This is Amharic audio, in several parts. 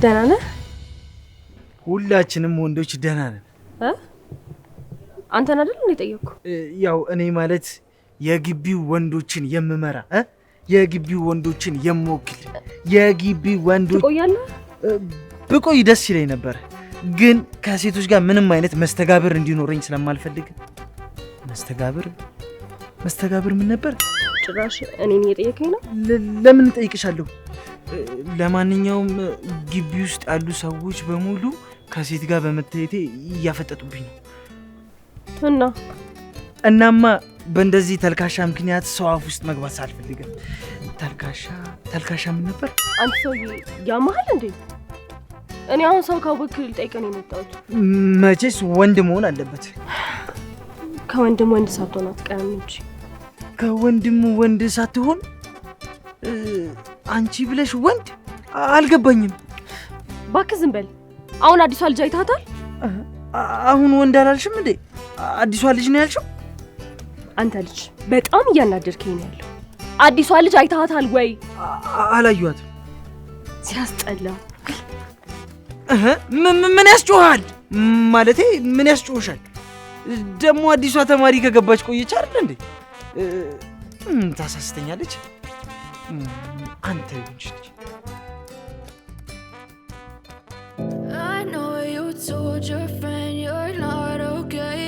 ደህና ነህ? ሁላችንም ወንዶች ደህና ነን። አንተን አይደል እንዴ ጠየቅኩ? ያው እኔ ማለት የግቢው ወንዶችን የምመራ የግቢው ወንዶችን የምወክል የግቢው ወንዶች ትቆያለህ? ብቆይ ደስ ይለኝ ነበር፣ ግን ከሴቶች ጋር ምንም አይነት መስተጋብር እንዲኖረኝ ስለማልፈልግ። መስተጋብር ምን ነበር? ጭራሽ እኔን እየጠየቀኝ ነው? ለምን እጠይቅሻለሁ? ለማንኛውም ግቢ ውስጥ ያሉ ሰዎች በሙሉ ከሴት ጋር በመታየቴ እያፈጠጡብኝ ነው። እናማ በእንደዚህ ተልካሻ ምክንያት ሰው አፍ ውስጥ መግባት ሳልፈልግም። ተልካሻ ምን ነበር? አንተ ሰውዬ ያመሃል እንዴ? እኔ አሁን ሰው ካወክ ልጠይቀን የመጣሁት። መቼስ ወንድ መሆን አለበት። ከወንድም ወንድ ሳትሆን አትቀርም እንጂ። ከወንድም ወንድ ሳትሆን አንቺ ብለሽ ወንድ? አልገባኝም። እባክህ ዝም በል። አሁን አዲሷ ልጅ አይታታል? አሁን ወንድ አላልሽም እንዴ? አዲሷ ልጅ ነው ያልሽው? አንተ ልጅ በጣም እያናደርከኝ ነው ያለው። አዲሷ ልጅ አይታታል ወይ? አላየኋትም። ሲያስጠላ። ምን ያስጮሃል? ማለቴ ምን ያስጮሻል? ደግሞ አዲሷ ተማሪ ከገባች ቆየች አይደል እንዴ? ታሳስተኛለች። አንተ ልጅ I know you told your friend you're not okay,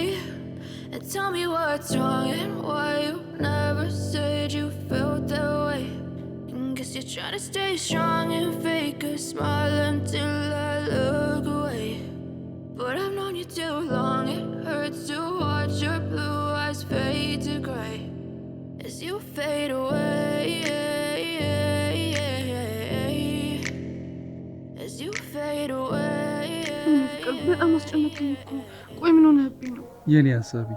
and tell me what's wrong and why you never said you felt that way. Guess you're trying to stay strong and fake a smile until I look away, but I've known you too long. It hurts to watch your blue eyes fade to gray as you fade away, as you fade away. በጣም አስጨነቀኝ እኮ። ቆይ ምን ሆነብኝ ነው? የኔ ሐሳቢ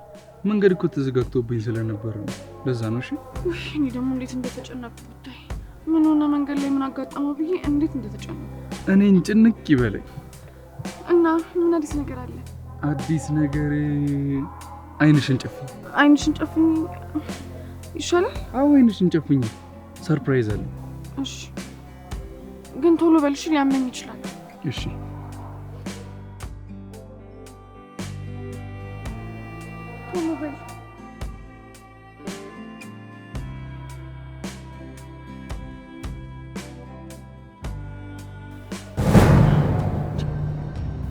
መንገድ እኮ ተዘጋግቶብኝ ስለነበረ ነው። ለዛ ነው። እሺ እኔ ደግሞ እንዴት እንደተጨነቅኩ ብታይ። ምን ሆነ መንገድ ላይ ምን አጋጠመው ብዬ እንዴት እንደተጨነቅኩ። እኔን ጭንቅ ይበለኝ። እና ምን አዲስ ነገር አለ? አዲስ ነገር አይንሽን ጨፍኝ። አይንሽን ጨፍኝ ይሻላል? አዎ አይንሽን ጨፍኝ። ሰርፕራይዝ አለ። እሺ ግን ቶሎ በልሽ፣ ሊያመኝ ይችላል። እሺ ቶሎ በል።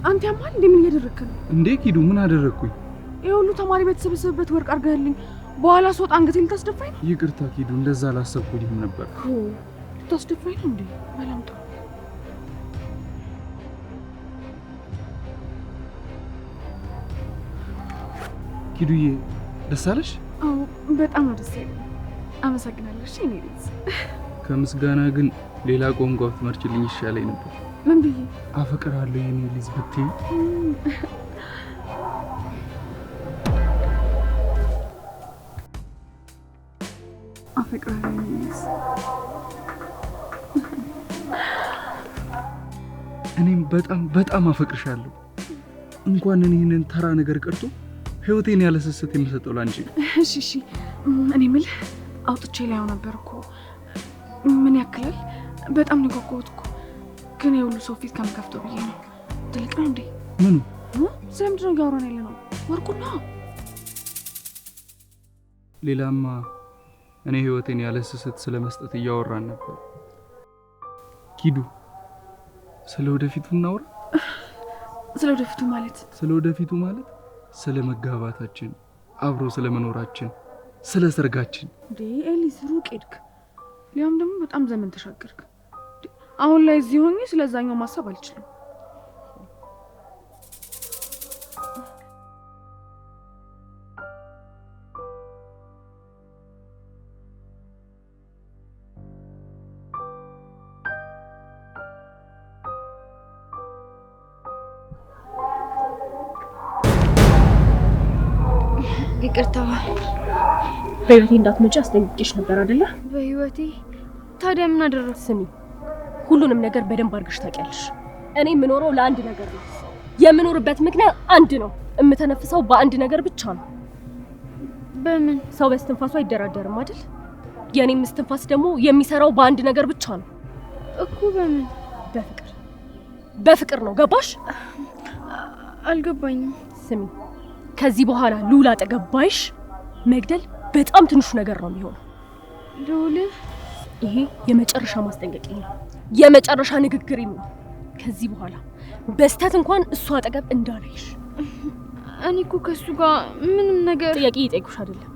አንተ ያማል እንዴ? ምን እያደረክ ነው እንዴ? ኪዱ ምን አደረኩኝ? የሁሉ ተማሪ በተሰበሰበበት ወርቅ አድርገህልኝ በኋላ ስወጣ አንገቴን ልታስደፋኝ ነው? ይቅርታ ኪዱ፣ እንደዛ አላሰብኩኝም ነበር። ልታስደፋኝ ነው እንዴ? በላምጣ ኪዱዬ፣ ደስ አለሽ? አዎ በጣም ነው ደስ ያለኝ። አመሰግናለሁ። እሺ እኔ ልጅ ከምስጋና ግን ሌላ ቋንቋ ትመርጭልኝ ይሻለኝ ነበር። ምን ብዬ? አፈቅራለሁ የኔ ልጅ ብትይ። አፈቅራለሁ የኔ ልጅ። እኔም በጣም አፈቅርሻለሁ። እንኳን እኔን ተራ ነገር ቀርቶ ህይወቴን ያለ ስስት የምሰጠው ላንቺ። እሺ እኔ የምልህ አውጥቼ ላይው ነበር እኮ። ምን ያክላል? በጣም ነው የጓጓሁት እኮ፣ ግን የሁሉ ሰው ፊት ከምከፍተው ብዬ ነው። ትልቅ ነው እንዴ? ምኑ? ስለምንድን ነው እያወራን ያለ ነው? ወርቁ ነው። ሌላማ እኔ ህይወቴን ያለ ስስት ስለመስጠት እያወራን ነበር። ኪዱ፣ ስለ ወደፊቱ እናውራ። ስለ ወደፊቱ ማለት? ስለ መጋባታችን፣ አብሮ ስለ መኖራችን፣ ስለ ሰርጋችን። እንዴ ኤሊስ፣ ሩቅ ሄድክ። ሊያም ደግሞ በጣም ዘመን ተሻገርክ። አሁን ላይ እዚህ ሆኜ ስለዛኛው ማሰብ አልችልም። ይቅርታ፣ በህይወቴ እንዳትመጪ አስጠንቅቄሽ ነበር አይደለ? በህይወቴ? ታዲያ ምን አደረኩ? ስሚ፣ ሁሉንም ነገር በደንብ አድርገሽ ታውቂያለሽ። እኔ የምኖረው ለአንድ ነገር ነው። የምኖርበት ምክንያት አንድ ነው። የምተነፍሰው በአንድ ነገር ብቻ ነው። በምን? ሰው በስትንፋሱ አይደራደርም አይደል? የኔም እስትንፋስ ደግሞ የሚሰራው በአንድ ነገር ብቻ ነው እኮ። በምን? በፍቅር። በፍቅር ነው። ገባሽ? አልገባኝም። ስሚ፣ ከዚህ በኋላ ሉላ አጠገባይሽ መግደል በጣም ትንሹ ነገር ነው የሚሆነው። ልዑል፣ ይሄ የመጨረሻ ማስጠንቀቂያ ነው፣ የመጨረሻ ንግግር ነው። ከዚህ በኋላ በስተት እንኳን እሱ አጠገብ እንዳላይሽ። እኔ እኮ ከሱ ጋር ምንም ነገር ጥያቄ እየጠየኩሽ አይደለም፣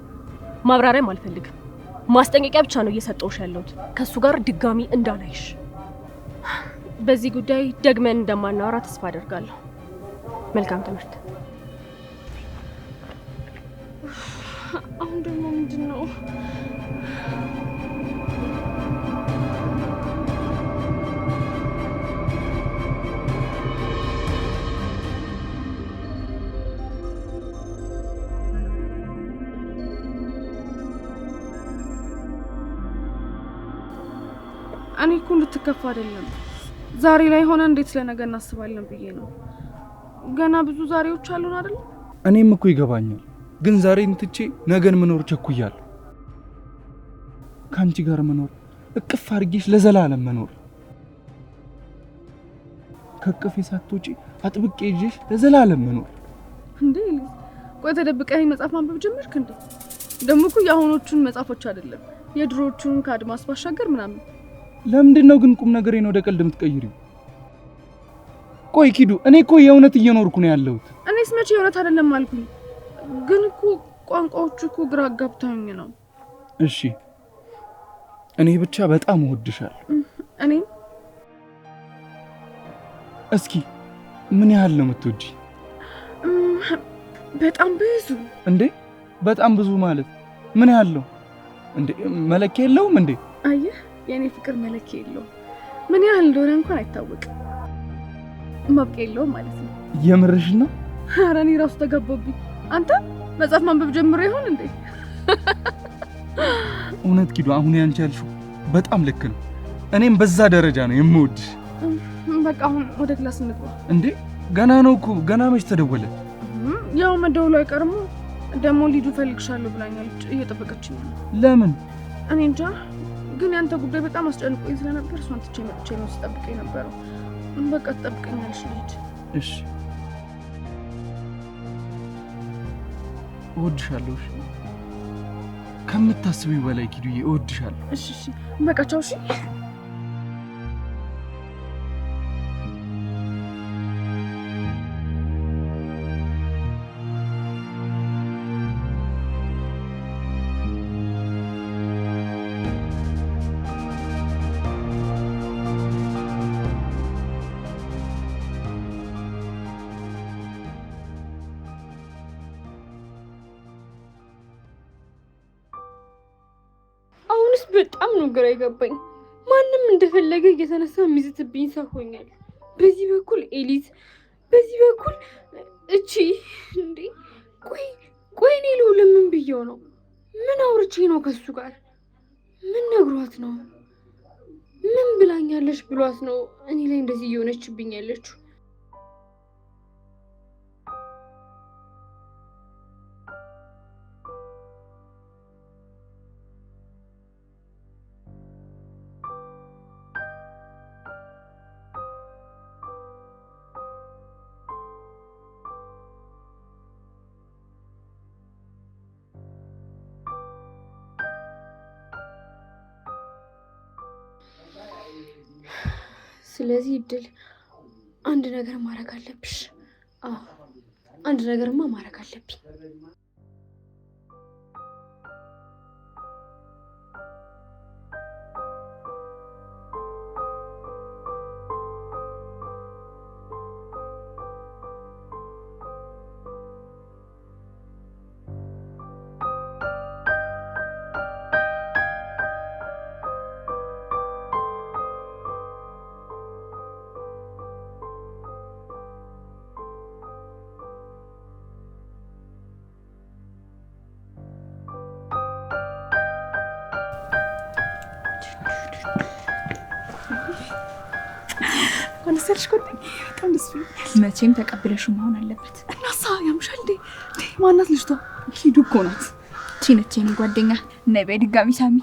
ማብራሪያም አልፈልግም። ማስጠንቀቂያ ብቻ ነው እየሰጠሁሽ ያለሁት፣ ከሱ ጋር ድጋሚ እንዳላይሽ። በዚህ ጉዳይ ደግመን እንደማናወራ ተስፋ አደርጋለሁ። መልካም ትምህርት። አሁን ደግሞ ምንድን ነው? እኔ እኮ እንድትከፋ አይደለም፣ ዛሬ ላይ ሆነ እንዴት ስለነገ እናስባለን ብዬ ነው። ገና ብዙ ዛሬዎች አሉን አይደል? እኔም እኮ ይገባኛል፣ ግን ዛሬን ትቼ ነገን መኖር ቸኩያለሁ። ከአንቺ ጋር መኖር፣ እቅፍ አድርጌሽ ለዘላለም መኖር፣ ከቅፌ ሳትወጪ አጥብቄ ይዤሽ ለዘላለም መኖር። እንዴ ቆይ ተደብቀህ መጽሐፍ ማንበብ ጀመርክ እንዴ? ደግሞ እኮ የአሁኖቹን መጽሐፎች አይደለም የድሮዎቹን ከአድማስ ባሻገር ምናምን። ለምንድን ነው ግን ቁም ነገሬን ወደ ቀልድ የምትቀይሪው? ቆይ ኪዱ፣ እኔ እኮ የእውነት እየኖርኩ ነው ያለሁት። እኔስ መቼ የእውነት አይደለም አልኩኝ? ግን እኮ ቋንቋዎቹ እኮ ግራ አጋብተውኝ ነው። እሺ እኔ ብቻ በጣም እወድሻለሁ። እኔ እስኪ ምን ያህል ነው የምትወጂ? በጣም ብዙ። እንዴ በጣም ብዙ ማለት ምን ያህል ነው እንዴ? መለኪያ የለውም እንዴ? አየህ የኔ ፍቅር መለኪያ የለውም። ምን ያህል እንደሆነ እንኳን አይታወቅም። ማብቂያ የለውም ማለት ነው። የምርሽ ነው? ኧረ እኔ ራሱ ተገባብኝ። አንተ መጽሐፍ ማንበብ ጀምሮ ይሆን እንዴ? እውነት ኪዱ፣ አሁን ያንቺ ያልሽው በጣም ልክ ነው። እኔም በዛ ደረጃ ነው የምወድሽ። በቃ አሁን ወደ ክላስ እንግባ። እንዴ ገና ነው እኮ። ገና መች ተደወለ? ያው መደወሉ አይቀርም። ደግሞ ሊዱ ፈልግሻለሁ ብላኛለች፣ እየጠበቀችኝ ነው። ለምን? እኔ እንጃ፣ ግን ያንተ ጉዳይ በጣም አስጨንቆኝ ስለነበር እሷን ትቼ መጥቼ ነው ስጠብቀኝ ነበረው። በቃ ትጠብቀኛለሽ ልሂድ። እሺ እወድሻለሁ። እሺ ከምታስቢው በላይ ኪዱዬ እወድሻለሁ። እሺ እሺ በቃ ቻው። እሺ በጣም ነው ግራ የገባኝ። ማንም እንደፈለገ እየተነሳ የሚዝትብኝ ሰው ሆኛል። በዚህ በኩል ኤሊት፣ በዚህ በኩል እቺ። እንዴ ቆይ እኔ ልውል ምን ብየው ነው? ምን አውርቼ ነው ከሱ ጋር? ምን ነግሯት ነው? ምን ብላኛለች ብሏት ነው እኔ ላይ እንደዚህ እየሆነችብኝ ያለችው? ስለዚህ እድል አንድ ነገር ማድረግ አለብሽ። አዎ አንድ ነገርማ ማድረግ አለብኝ። አንሰርሽ ቆጥ በጣም ደስ ይላል። መቼም ተቀብለሽው መሆን አለበት። እናሳ ያምሻል እንዴ? ማናት ልጅቷ? ኪዱ እኮ ናት። ቺነች የኔ ጓደኛ። ነይ በድጋሚ ሳሚ።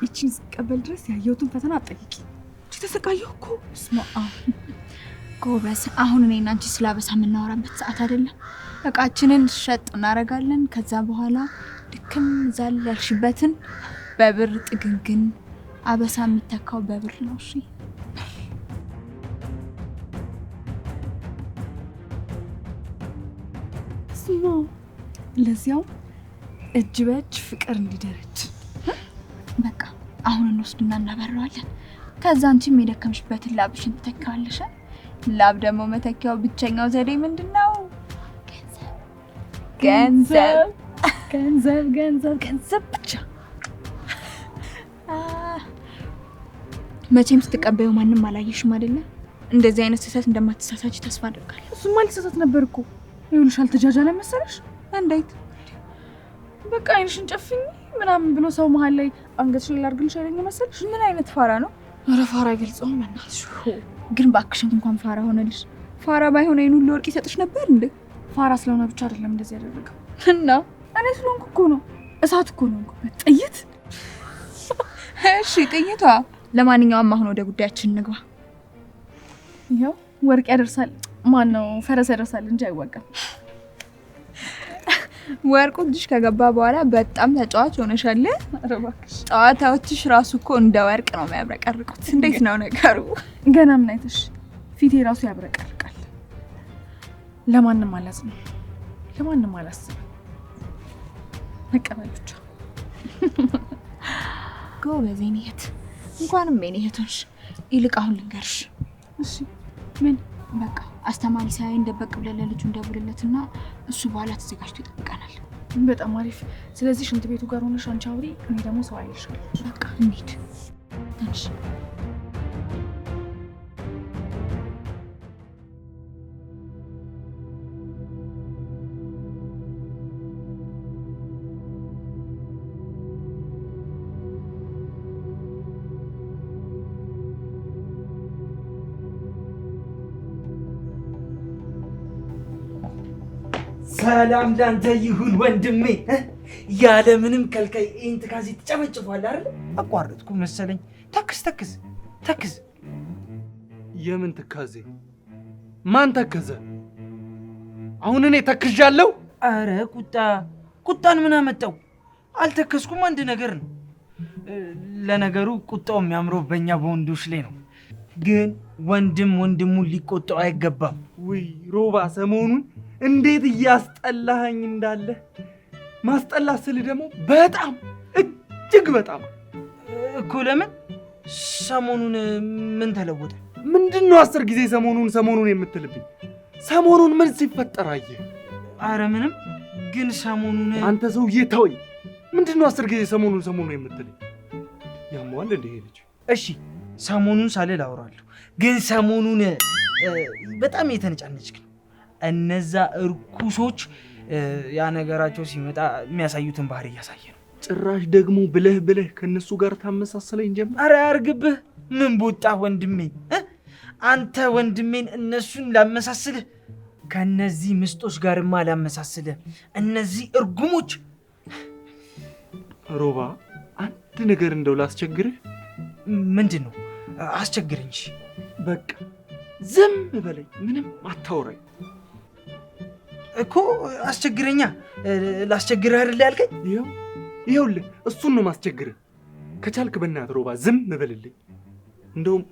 እቺ አንቺን ስቀበል ድረስ ያየሁትን ፈተና አጠይቂ። እቺ ተሰቃየሁ እኮ። ስማ ጎበዝ፣ አሁን እኔና አንቺ ስላበሳ የምናወራበት ሰዓት አይደለም። እቃችንን ሸጥ እናደርጋለን። ከዛ በኋላ ድክም ዛል ያልሽበትን በብር ጥግንግን አበሳ የሚተካው በብር ነው። እሺ ስማ፣ ለዚያው እጅ በእጅ ፍቅር እንዲደረጅ በቃ አሁን እንወስድና እናበረዋለን። ከዛ አንቺም የደከምሽበትን ላብሽን ትተካዋለሽ። ላብ ደግሞ መተኪያው ብቸኛው ዘዴ ምንድነው? ገንዘብ ገንዘብ ገንዘብ ገንዘብ ብቻ። መቼም ስትቀበዩ ማንም አላየሽም አይደለ? እንደዚህ አይነት ስህተት እንደማትሳሳች ተስፋ አደርጋለሁ። እሱማ ልትሳሳት ነበር እኮ። ይኸውልሽ አልተጃጃለ መሰለሽ? እንዴት? በቃ አይንሽን ጨፍኝ ምናምን ብሎ ሰው መሀል ላይ አንገትሽን ላድርግልሽ አይለኝ መሰለሽ? ምን አይነት ፋራ ነው? ኧረ ፋራ አይገልጸውም በእናትሽ። ግን ባክሽን እንኳን ፋራ ሆነልሽ። ፋራ ባይሆን ይሄን ሁሉ ወርቅ ይሰጥሽ ነበር እንዴ? ፋራ ስለሆነ ብቻ አይደለም እንደዚህ ያደረገው። እና እኔ ስለሆንኩ እኮ ነው። እሳት እኮ ነው እንኩበት። ጥይት። እሺ ጥይቷ። ለማንኛውም አሁን ወደ ጉዳያችን እንግባ። ይኸው ወርቅ ያደርሳል፣ ማን ነው ፈረስ ያደርሳል እንጂ አይወጋም። ወርቁ እጅሽ ከገባ በኋላ በጣም ተጫዋች ሆነሻል። ኧረ እባክሽ። ጨዋታዎችሽ ራሱ እኮ እንደ ወርቅ ነው የሚያብረቀርቁት። እንዴት ነው ነገሩ? ገና ምን አይተሽ? ፊቴ ራሱ ያብረቀርቃል። ለማንም አላዝንም፣ ለማንም አላስብም። መቀበል ብቻ። ጎበዝ የኔ እህት፣ እንኳንም የኔ እህት ሆንሽ። ይልቅ አሁን ልንገርሽ። እሺ ምን? በቃ አስተማሪ ሳይን ደበቅ ብለን ለልጁ እንደውልለትና እሱ በኋላ ተዘጋጅቶ ይጠብቀናል። በጣም አሪፍ። ስለዚህ ሽንት ቤቱ ጋር ሆነሽ አንቺ አውሪ፣ እኔ ደግሞ ሰው አይልሻለሁ። በቃ እንሂድ። ትንሽ ሰላም ላንተ ይሁን ወንድሜ። ያለ ምንም ከልካይ ይህን ትካዜ ትጨፈጭፏል አይደል? አቋረጥኩ መሰለኝ። ተክስ ተክስ ተክስ። የምን ትካዜ? ማን ተከዘ? አሁን እኔ ተክዣለሁ? አረ ቁጣን ምን አመጣው? አልተከስኩም። አንድ ነገር ነው። ለነገሩ ቁጣው የሚያምረው በእኛ በወንዶች ላይ ነው። ግን ወንድም ወንድሙን ሊቆጣው አይገባም። ውይ ሮባ፣ ሰሞኑን እንዴት እያስጠላኸኝ እንዳለ። ማስጠላ ስል ደግሞ በጣም እጅግ በጣም እኮ። ለምን? ሰሞኑን ምን ተለወጠ? ምንድነው 10 ጊዜ ሰሞኑን የምትልብኝ? ሰሞኑን ምን ሲፈጠር አየህ? አረ ምንም። ግን ሰሞኑን አንተ ሰውዬ ተወኝ። ምንድነው 10 ጊዜ ሰሞኑን የምትልኝ? ያሟል እንደ ልጅ። እሺ ሰሞኑን ሳልል አወራለሁ። ግን ሰሞኑን በጣም የተነጫነችክ ነው። እነዛ እርኩሶች ያ ነገራቸው ሲመጣ የሚያሳዩትን ባህሪ እያሳየ ነው። ጭራሽ ደግሞ ብለህ ከነሱ ጋር ታመሳሰለኝ ጀመር። አረ ያርግብህ። ምን ቦጣ ወንድሜ? አንተ ወንድሜን እነሱን ላመሳስልህ? ከነዚህ ምስጦች ጋርማ ላመሳስልህ። እነዚህ እርጉሞች። ሮባ፣ አንድ ነገር እንደው ላስቸግርህ። ምንድን ነው? አስቸግረኝ። በቃ ዝም በለኝ፣ ምንም አታውራኝ እኮ። አስቸግረኛ። ላስቸግርህ አይደል ያልከኝ? ይኸውልህ እሱን ነው ማስቸግርህ። ከቻልክ በእናትህ ሮባ ዝም በልልኝ። እንደውም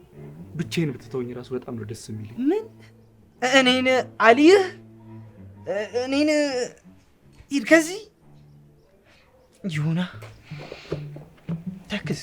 ብቻዬን ብትተውኝ ራሱ በጣም ነው ደስ የሚለኝ። ምን? እኔን አልይህ? እኔን ሂድ ከዚህ። ይሁና። ተክዝ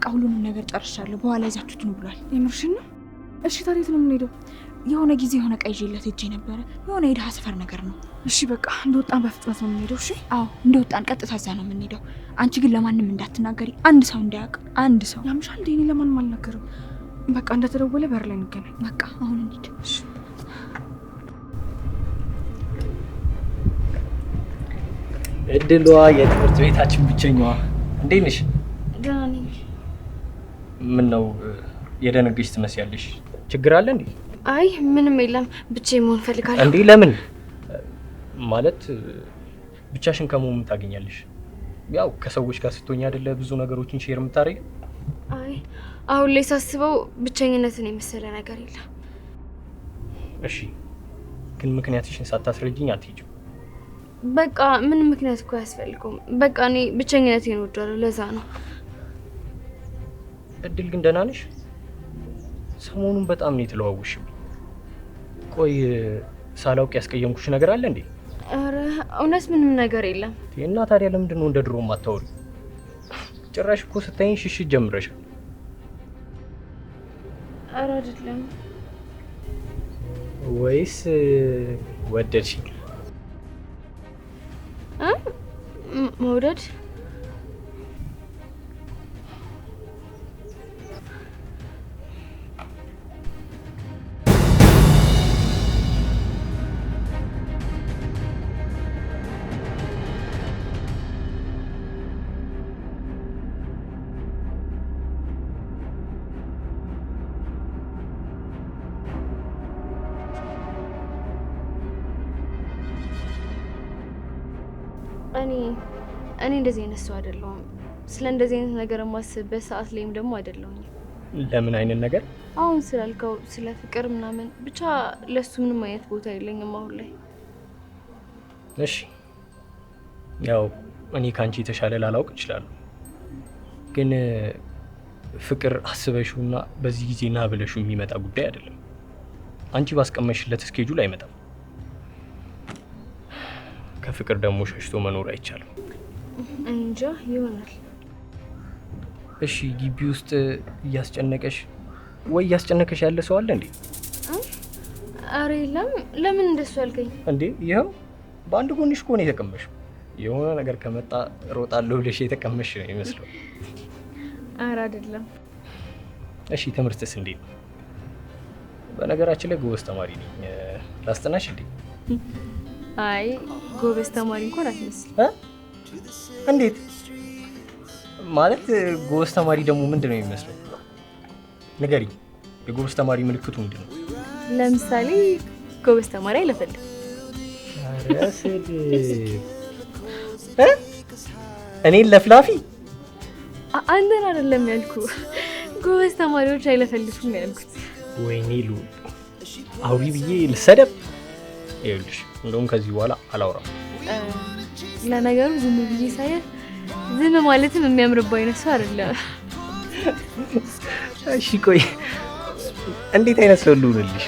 ሁሉንም ነገር ጨርሻለሁ። በኋላ ይዛችሁት ነው ብሏል። የምርሽን ነው? እሺ ታዲያ የት ነው የምንሄደው? የሆነ ጊዜ የሆነ ዕቃ ይዤለት ሄጄ ነበረ። የሆነ የድሃ ሰፈር ነገር ነው። እሺ በቃ እንደወጣን በፍጥነት ነው የምንሄደው። እሺ አዎ እንደወጣን ቀጥታ እዛ ነው የምንሄደው። አንቺ ግን ለማንም እንዳትናገሪ፣ አንድ ሰው እንዳያውቅ። አንድ ሰው ያምሻል እንዴ? እኔ ለማንም አልናገርም። በቃ እንደተደወለ በር ላይ እንገናኝ። በቃ አሁን እንሂድ። እድሏ የትምህርት ቤታችን ብቸኛዋ። እንዴት ነሽ? ደህና ነኝ። ምን ነው የደነገሽ ትመስያለሽ? ችግር አለ እንዴ? አይ ምንም የለም፣ ብቻዬን መሆን ፈልጋለሁ። እንዴ ለምን? ማለት ብቻሽን ከመሆን ታገኛለሽ? ያው ከሰዎች ጋር ስትሆኝ አይደለ ብዙ ነገሮችን ሼር የምታደርጊው? አይ አሁን ላይ ሳስበው ብቸኝነትን የመሰለ ነገር የለም። እሺ ግን ምክንያትሽን ሳታስረጅኝ አትሄጂም። በቃ ምንም ምክንያት እኮ አያስፈልገውም። በቃ እኔ ብቸኝነቴን እወዳለሁ፣ ለዛ ነው። እድል ግን ደህና ነሽ? ሰሞኑን በጣም ነው የተለዋወሽብኝ። ቆይ ሳላውቅ ያስቀየምኩሽ ነገር አለ እንዴ? ኧረ እውነት ምንም ነገር የለም። እና ታዲያ ለምንድን ነው እንደ ድሮ የማታወሪው? ጭራሽ እኮ ስታይኝ ሽሽት ጀምረሻል። ኧረ አይደለም። ወይስ ወደድሽኝ? መውደድ እኔ እንደዚህ አይነት ሰው አይደለሁም። ስለ እንደዚህ አይነት ነገር የማስብበት ሰዓት ላይም ደግሞ አይደለሁም። ለምን አይነት ነገር? አሁን ስላልከው ስለ ፍቅር ምናምን ብቻ ለሱ ምንም አይነት ቦታ የለኝም አሁን ላይ። እሺ ያው እኔ ካንቺ የተሻለ ላላውቅ እችላለሁ፣ ግን ፍቅር አስበሽውና በዚህ ጊዜ ና ብለሽው የሚመጣ ጉዳይ አይደለም። አንቺ ባስቀመሽለት እስኬጁል አይመጣም። ከፍቅር ደግሞ ሸሽቶ መኖር አይቻልም። እንጃ ይሆናል። እሺ ግቢ ውስጥ እያስጨነቀሽ ያለ ሰው አለ እንዴ? አረ የለም። ለምን እንደሱ አልከኝ እንዴ? ይኸው በአንድ ጎንሽ እኮ ነው የተቀመሽው። የሆነ ነገር ከመጣ ሮጣለሁ ብለሽ የተቀመሽ ነው ይመስለው። አረ አይደለም። እሺ ትምህርትስ እንዴት ነው? በነገራችን ላይ ጎበዝ ተማሪ ነኝ። ላስጠናሽ እንዴ? አይ ጎበዝ ተማሪ እንኳን አትመስል። እንዴት ማለት? ጎበዝ ተማሪ ደግሞ ምንድን ነው የሚመስለው? ንገሪኝ። የጎበዝ ተማሪ ምልክቱ ምንድን ነው? ለምሳሌ ጎበዝ ተማሪ አይለፈልም። ኧረ ስድብ! እኔን ለፍላፊ? አንተን አይደለም ያልኩ፣ ጎበዝ ተማሪዎች አይለፈልፉም ነው ያልኩት። ወይኔ ሉ አውሪ ብዬ ልሰደብ? ይኸውልሽ እንደውም ከዚህ በኋላ አላውራም። ለነገሩ ዝም ብዬ ሳይህ ዝም ማለትም የሚያምርባው አይነት ሰው አይደለም። እሺ ቆይ እንዴት አይነት ሰው ልሁንልሽ?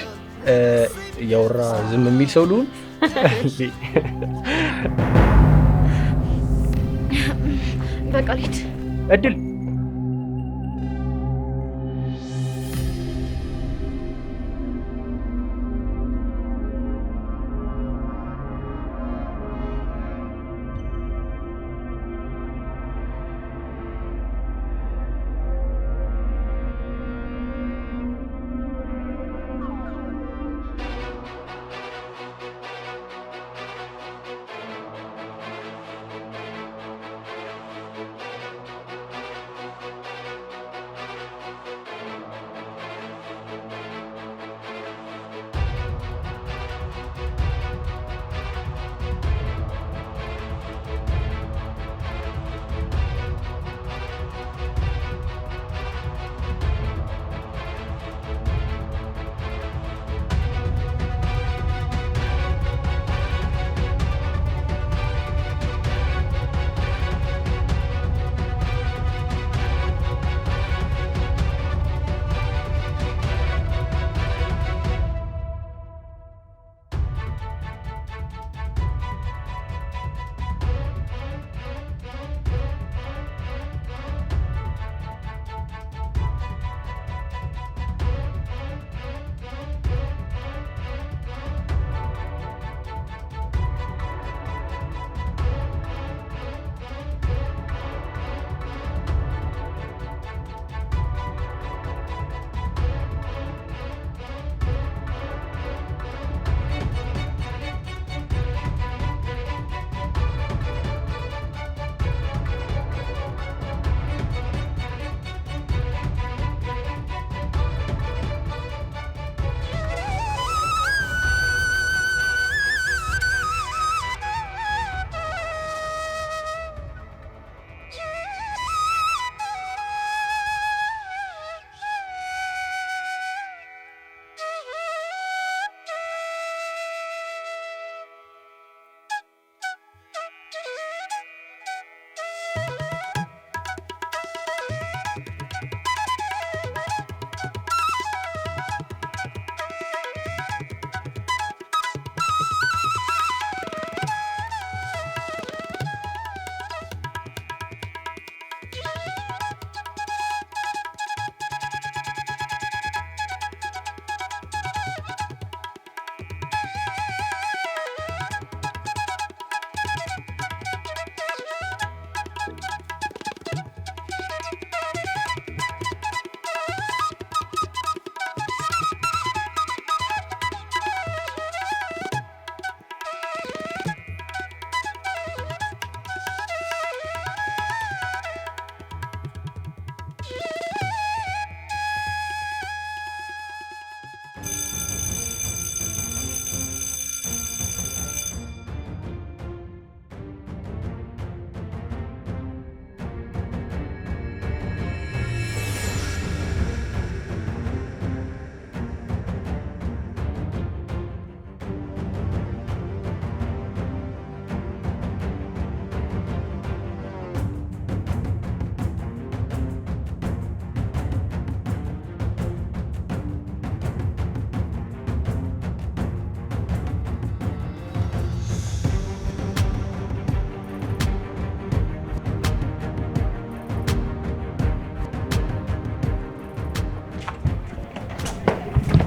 እያወራ ዝም የሚል ሰው ልሁን? በቃ ልሂድ። እድል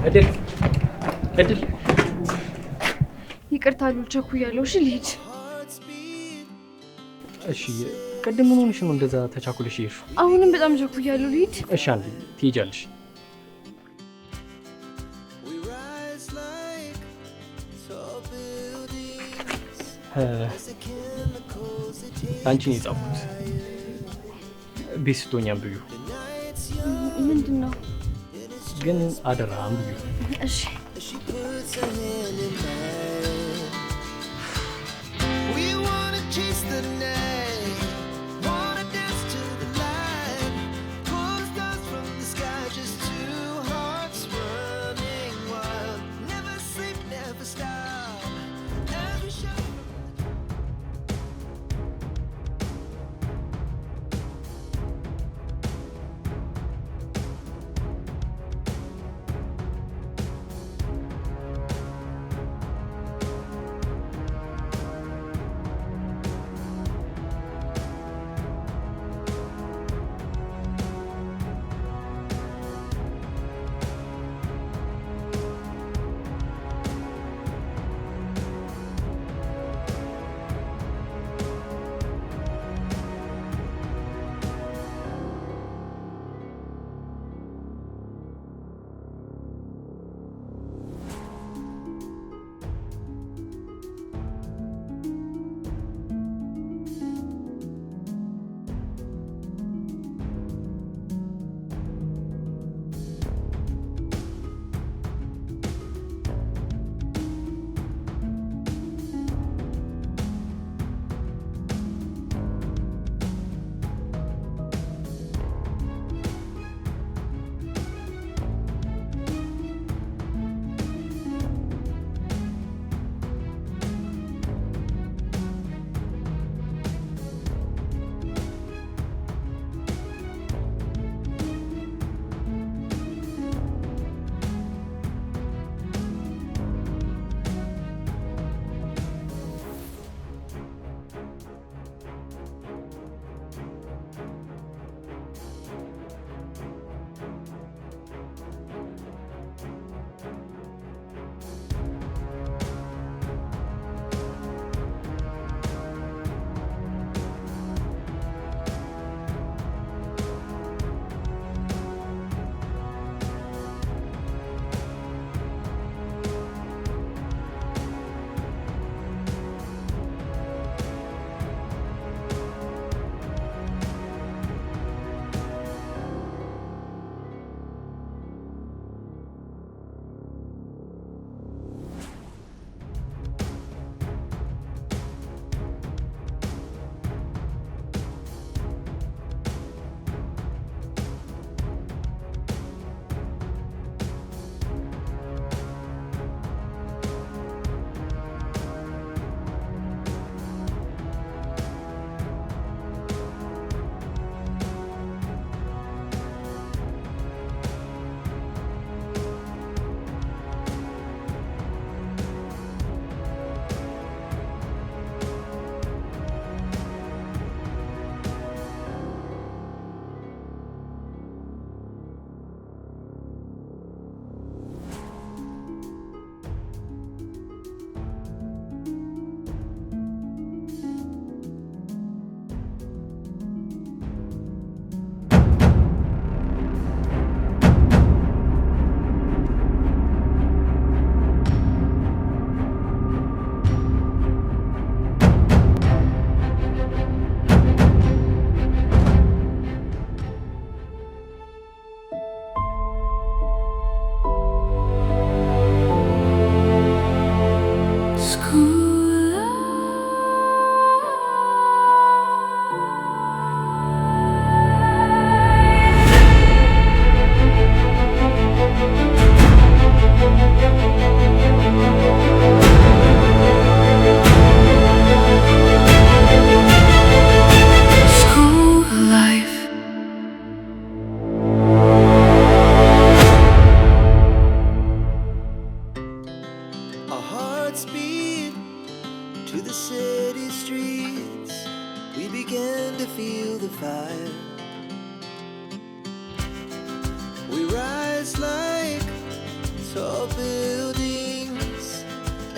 እድል ይቅርታ ሉል ቸኩያለሁ። እሺ ልሂድ። እሺ ቅድም ምን ሆነሽ ነው እንደዛ ተቻኩለሽ ይሄድሽው? አሁንም በጣም ቸኩያለሁ። ልሂድ። እሺ አንዴ ትሄጃለሽ። አንቺ ነው የጻፍኩት። ቤት ስትሆኝ አንብቢው። ምንድን ነው ግን አደራ አንብቢው። እሺ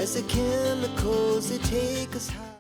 as the chemicals they take us high.